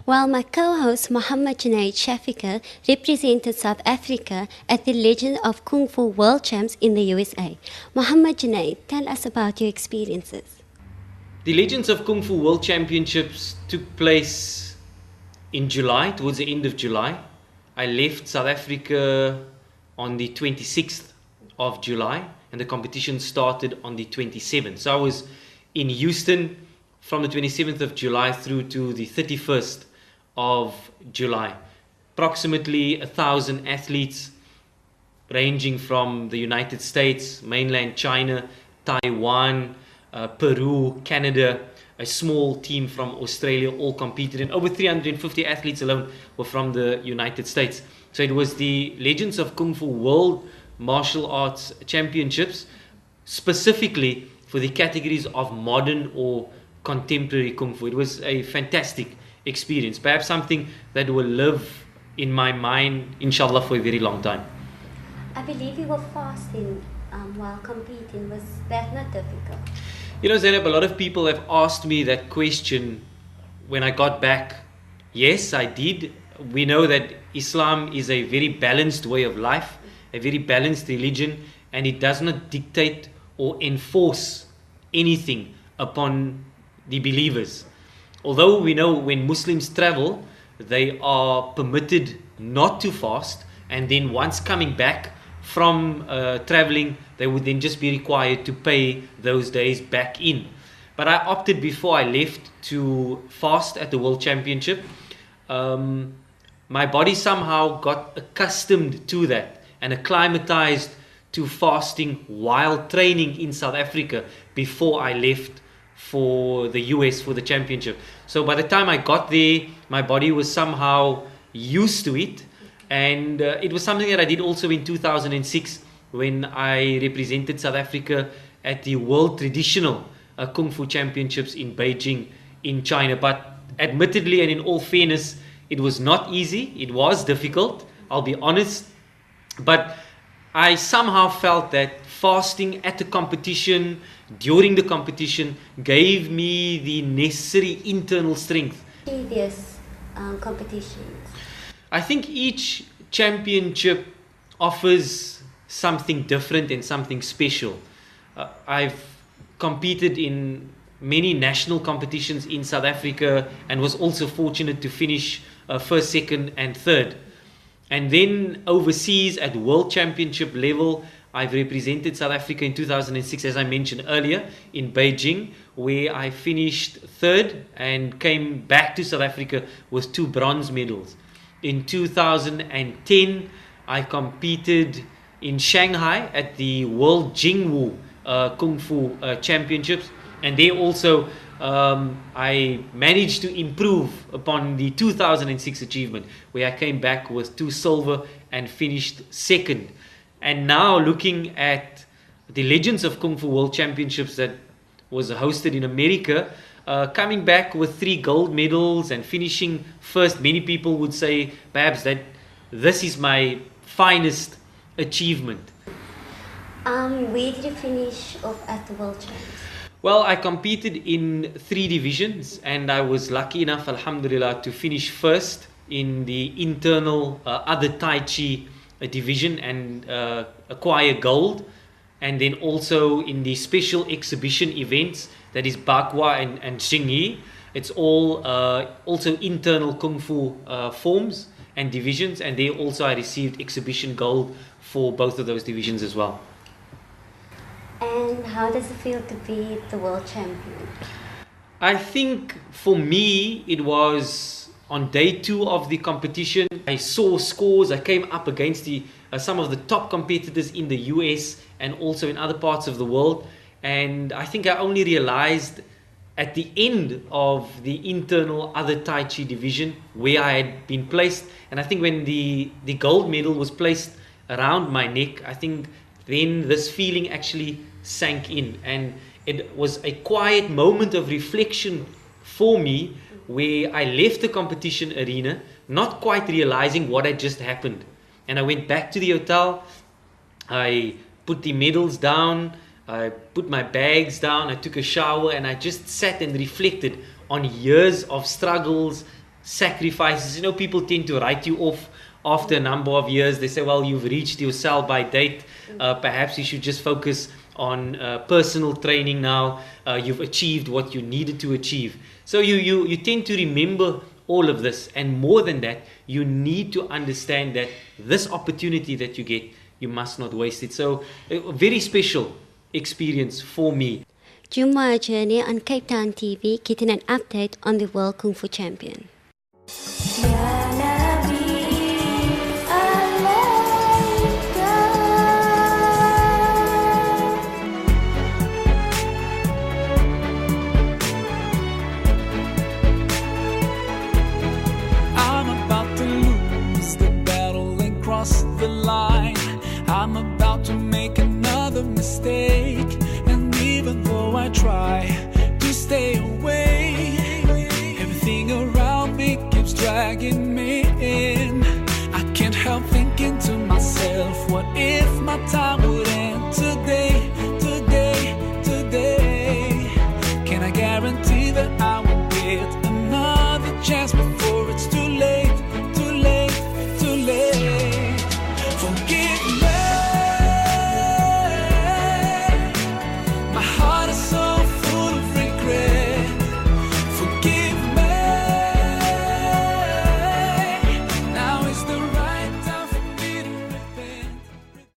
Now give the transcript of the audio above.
while my co-host M.J.Li Shafika represented South Africa at the Legend of Kung Fu WorldChamps in the USA. M.J.Li, tell us about your experiences. The Legends of Kung Fu World Championships took place in July, towards the end of July. I left South Africa on the 26th of July and the competition started on the 27th. So I was in Houston from the 27th of July through to the 31st of July. Approximately 1,000 athletes ranging from the United States, mainland China, Taiwan, Peru, Canada, a small team from Australia all competed, and over 350 athletes alone were from the United States. So it was the Legends of Kung Fu World Martial Arts Championships, specifically for the categories of modern or contemporary Kung Fu. It was a fantastic experience, perhaps something that will live in my mind, inshallah, for a very long time. I believe you were fasting while competing. Was that not difficult? You know, Zainab, a lot of people have asked me that question when I got back. Yes, I did. We know that Islam is a very balanced way of life, a very balanced religion, and it does not dictate or enforce anything upon the believers. Although we know when Muslims travel, they are permitted not to fast, and then once coming back from traveling, they would then just be required to pay those days back in. But I opted before I left to fast at the World Championship. My body somehow got accustomed to that and acclimatized to fasting while training in South Africa before I left for the US for the championship. So by the time I got there, my body was somehow used to it, and it was something that I did also in 2006 when I represented South Africa at the World Traditional Kung Fu Championships in Beijing in China. But admittedly and in all fairness, it was not easy. It was difficult, I'll be honest, but I somehow felt that fasting at the competition, during the competition, gave me the necessary internal strength. Previous competitions, I think each championship offers something different and something special. I've competed in many national competitions in South Africa and was also fortunate to finish first, second and third. And then overseas at World Championship level, I've represented South Africa in 2006, as I mentioned earlier, in Beijing, where I finished third and came back to South Africa with 2 bronze medals. In 2010, I competed in Shanghai at the World Jingwu Kung Fu Championships, and there also I managed to improve upon the 2006 achievement, where I came back with 2 silver and finished second. And now looking at the Legends of Kung Fu World Championships that was hosted in America, coming back with 3 gold medals and finishing first, many people would say perhaps that this is my finest achievement. Where did you finish off at the World Champs? Well, I competed in 3 divisions and I was lucky enough, alhamdulillah, to finish first in the internal other Tai Chi division and acquire gold, and then also in the special exhibition events, that is Bagua and Xingyi. It's all also internal Kung Fu forms and divisions, and there also I received exhibition gold for both of those divisions as well. And how does it feel to be the world champion? I think for me it was on day 2 of the competition. I saw scores. I came up against some of the top competitors in the US and also in other parts of the world, and I think I only realized at the end of the internal other Tai Chi division where I had been placed. And I think when the gold medal was placed around my neck, I think then this feeling actually sank in, and it was a quiet moment of reflection for me where I left the competition arena not quite realizing what had just happened. And I went back to the hotel, I put the medals down, I put my bags down, I took a shower, and I just sat and reflected on years of struggles, sacrifices. You know, people tend to write you off after a number of years. They say, well, you've reached your sell-by date. Perhaps you should just focus on personal training now. You've achieved what you needed to achieve. So you tend to remember all of this. And more than that, you need to understand that this opportunity that you get, you must not waste it. So a very special experience for me. Jumpa aja ni on Cape Town TV, kita nak update on the World Kung Fu Champion. The line, I'm about to make another mistake, and even though I try to stay away, everything around me keeps dragging me in. I can't help thinking to myself, what if my time would end today, today, today? Can I guarantee that I will get another chance?